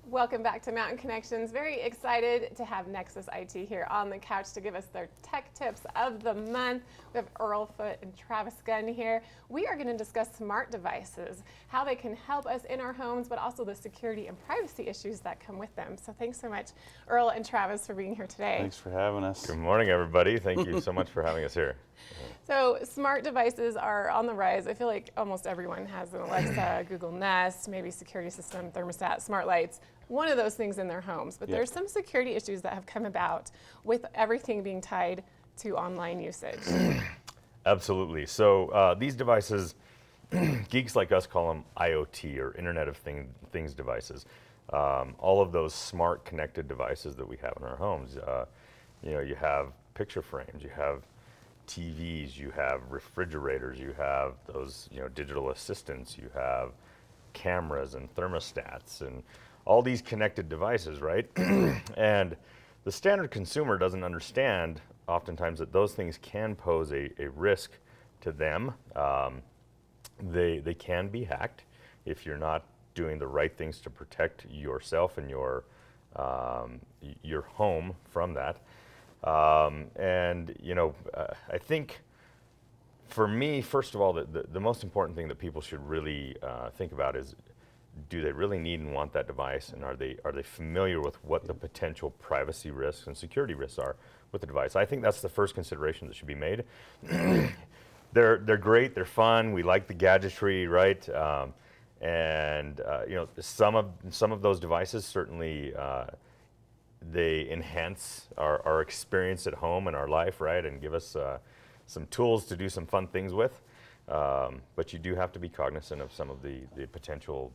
Welcome back to Mountain Connections. Very excited to have Nexus IT here on the couch to give us their tech tips of the month. We have Earle, Foote, and Travis Gunn here. We are going to discuss smart devices, how they can help us in our homes, but also the security and privacy issues that come with them. So thanks so much, Earle and Travis, for being here today. Thanks for having us. Good morning, everybody. Thank you so much for having us here. So smart devices are on the rise. I feel like almost everyone has an Alexa, Google Nest, maybe security system, thermostat, smart lights, one of those things in their homes. But there's some security issues that have come about with everything being tied to online usage. Absolutely. So these devices, geeks like us call them IoT, or Internet of Things devices. All of those smart connected devices that we have in our homes. You have picture frames, you have TVs, you have refrigerators, you have those digital assistants, you have cameras and thermostats and all these connected devices, right? And the standard consumer doesn't understand oftentimes that those things can pose a risk to them. They can be hacked if you're not doing the right things to protect yourself and your home from that. I think for me, first of all, the most important thing that people should really think about is, do they really need and want that device, and are they familiar with what the potential privacy risks and security risks are with the device? I think that's the first consideration that should be made. They're great, they're fun, we like the gadgetry, right? Some of those devices certainly they enhance our experience at home and our life, right, and give us some tools to do some fun things with. But you do have to be cognizant of some of the potential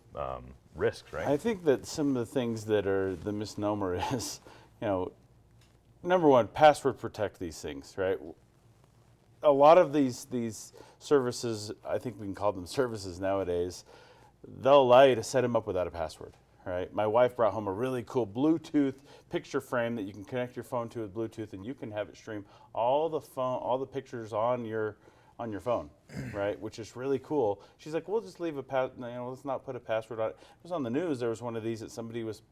risks, right? I think that some of the things that are the misnomer is, number one, password protect these things, right? A lot of these services, I think we can call them services nowadays, they'll allow you to set them up without a password, right? My wife brought home a really cool Bluetooth picture frame that you can connect your phone to with Bluetooth, and you can have it stream all the pictures on your phone, right? Which is really cool. She's like, we'll just leave let's not put a password on it. It was on the news. There was one of these that somebody was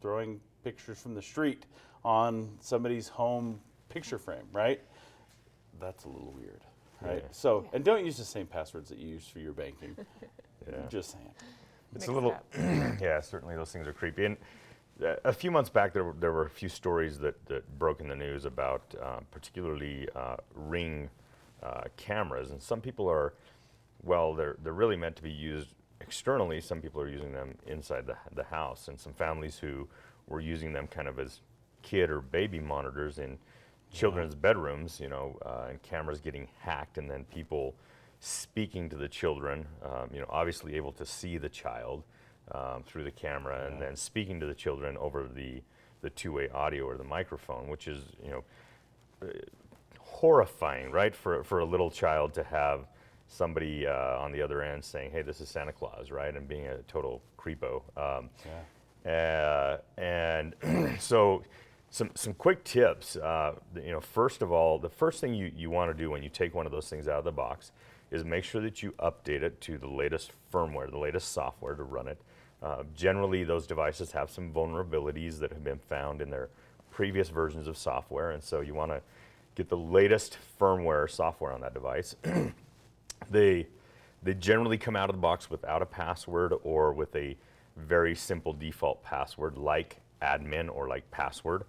throwing pictures from the street on somebody's home picture frame, right? That's a little weird, right? Yeah. So, and don't use the same passwords that you use for your banking. Yeah. Just saying. It's a little, yeah, certainly those things are creepy. And a few months back, there were a few stories that broke in the news about particularly Ring cameras, and some people are, they're really meant to be used externally. Some people are using them inside the house, and some families who were using them kind of as kid or baby monitors in children's bedrooms, and cameras getting hacked, and then people speaking to the children, obviously able to see the child through the camera, and then speaking to the children over the two-way audio or the microphone, which is, horrifying, right, for a little child to have somebody on the other end saying, "Hey, this is Santa Claus," right, and being a total creepo. And so, some quick tips. First of all, the first thing you want to do when you take one of those things out of the box is make sure that you update it to the latest firmware, the latest software to run it. Generally, those devices have some vulnerabilities that have been found in their previous versions of software, and so you want to get the latest firmware software on that device. They generally come out of the box without a password or with a very simple default password like admin or like password.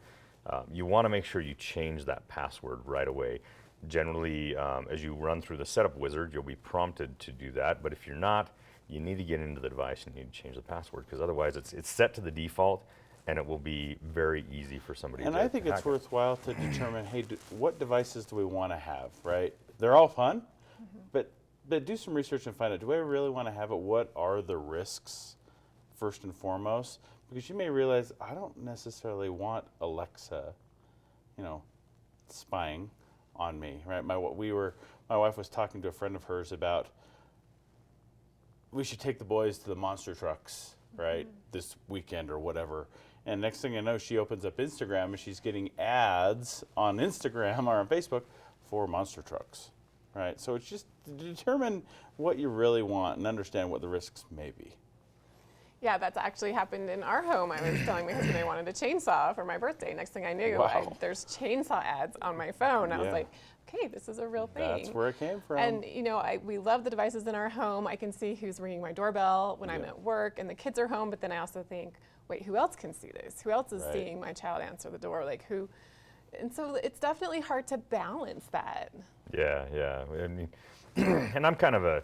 You want to make sure you change that password right away. Generally, as you run through the setup wizard, you'll be prompted to do that, but if you're not, you need to get into the device and you need to change the password, because otherwise it's set to the default, and it will be very easy for somebody to hack it. And I think it's worthwhile to determine, hey, what devices do we want to have, right? They're all fun, but do some research and find out, do I really want to have it? What are the risks, first and foremost? Because you may realize, I don't necessarily want Alexa, spying on me, right? My wife was talking to a friend of hers about, we should take the boys to the monster trucks, right, this weekend or whatever. And next thing I know, she opens up Instagram and she's getting ads on Instagram or on Facebook for monster trucks, right? So it's just to determine what you really want and understand what the risks may be. Yeah, that's actually happened in our home. I was telling my husband I wanted a chainsaw for my birthday. Next thing I knew, Wow. there's chainsaw ads on my phone. I was Yeah. like, okay, this is a real thing. That's where it came from. And you know, we love the devices in our home. I can see who's ringing my doorbell when I'm Yeah. at work, and the kids are home. But then I also think, wait, who else can see this? Who else is Right. seeing my child answer the door? Like who? And so it's definitely hard to balance that. Yeah. I mean, and I'm kind of a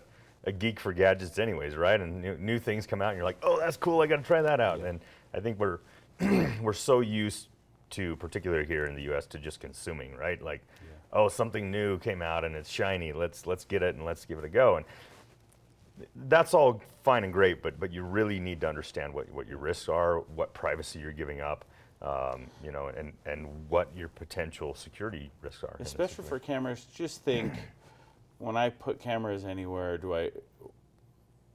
geek for gadgets anyways, right? And new things come out and you're like, oh, that's cool, I gotta try that out. And I think we're we're so used to, particularly here in the US, to just consuming, right? Like, oh, something new came out and it's shiny, let's get it and let's give it a go. And that's all fine and great, but you really need to understand what your risks are, what privacy you're giving up, you know, and what your potential security risks are. Especially for cameras, just think, when I put cameras anywhere, do I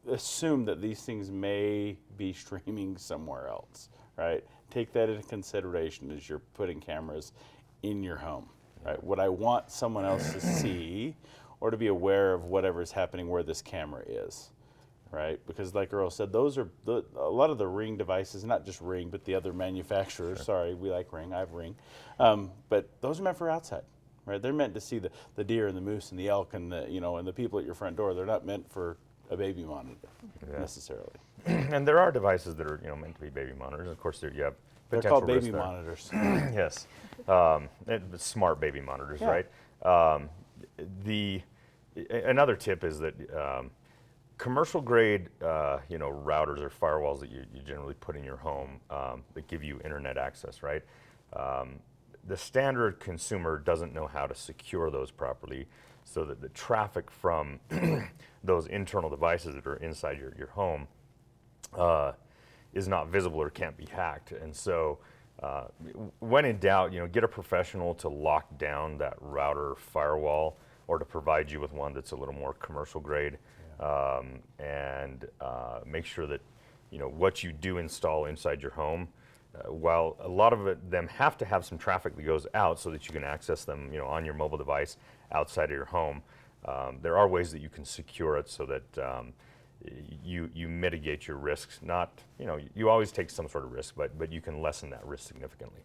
assume that these things may be streaming somewhere else, right? Take that into consideration as you're putting cameras in your home, right? Would I want someone else to see or to be aware of whatever is happening where this camera is, right? Because like Earle said, those are a lot of the Ring devices, not just Ring, but the other manufacturers. Sure. Sorry, we like Ring, I have Ring. But those are meant for outside. Right, they're meant to see the deer and the moose and the elk and the and the people at your front door. They're not meant for a baby monitor necessarily. And there are devices that are meant to be baby monitors. Of course, you have They're potential called risks baby there. monitors. Yes, smart baby monitors, Yeah. right? Another tip is that commercial grade routers or firewalls that you generally put in your home that give you internet access, right? The standard consumer doesn't know how to secure those properly, so that the traffic from those internal devices that are inside your home is not visible or can't be hacked. And so when in doubt, get a professional to lock down that router firewall, or to provide you with one that's a little more commercial grade, and make sure that what you do install inside your home, while a lot of them have to have some traffic that goes out so that you can access them on your mobile device outside of your home, there are ways that you can secure it so that you mitigate your risks. Not, you always take some sort of risk, but you can lessen that risk significantly.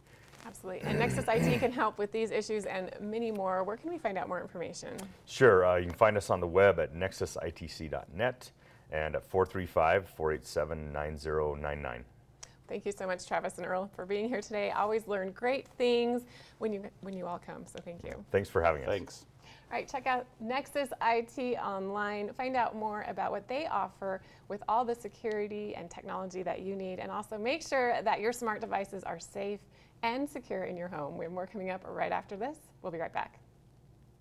Absolutely. And Nexus IT can help with these issues and many more. Where can we find out more information? Sure. You can find us on the web at nexusitc.net and at 435-487-9099. Thank you so much, Travis and Earle, for being here today. I always learn great things when you all come, so thank you. Thanks for having us. Thanks. All right, check out Nexus IT online. Find out more about what they offer with all the security and technology that you need, and also make sure that your smart devices are safe and secure in your home. We have more coming up right after this. We'll be right back.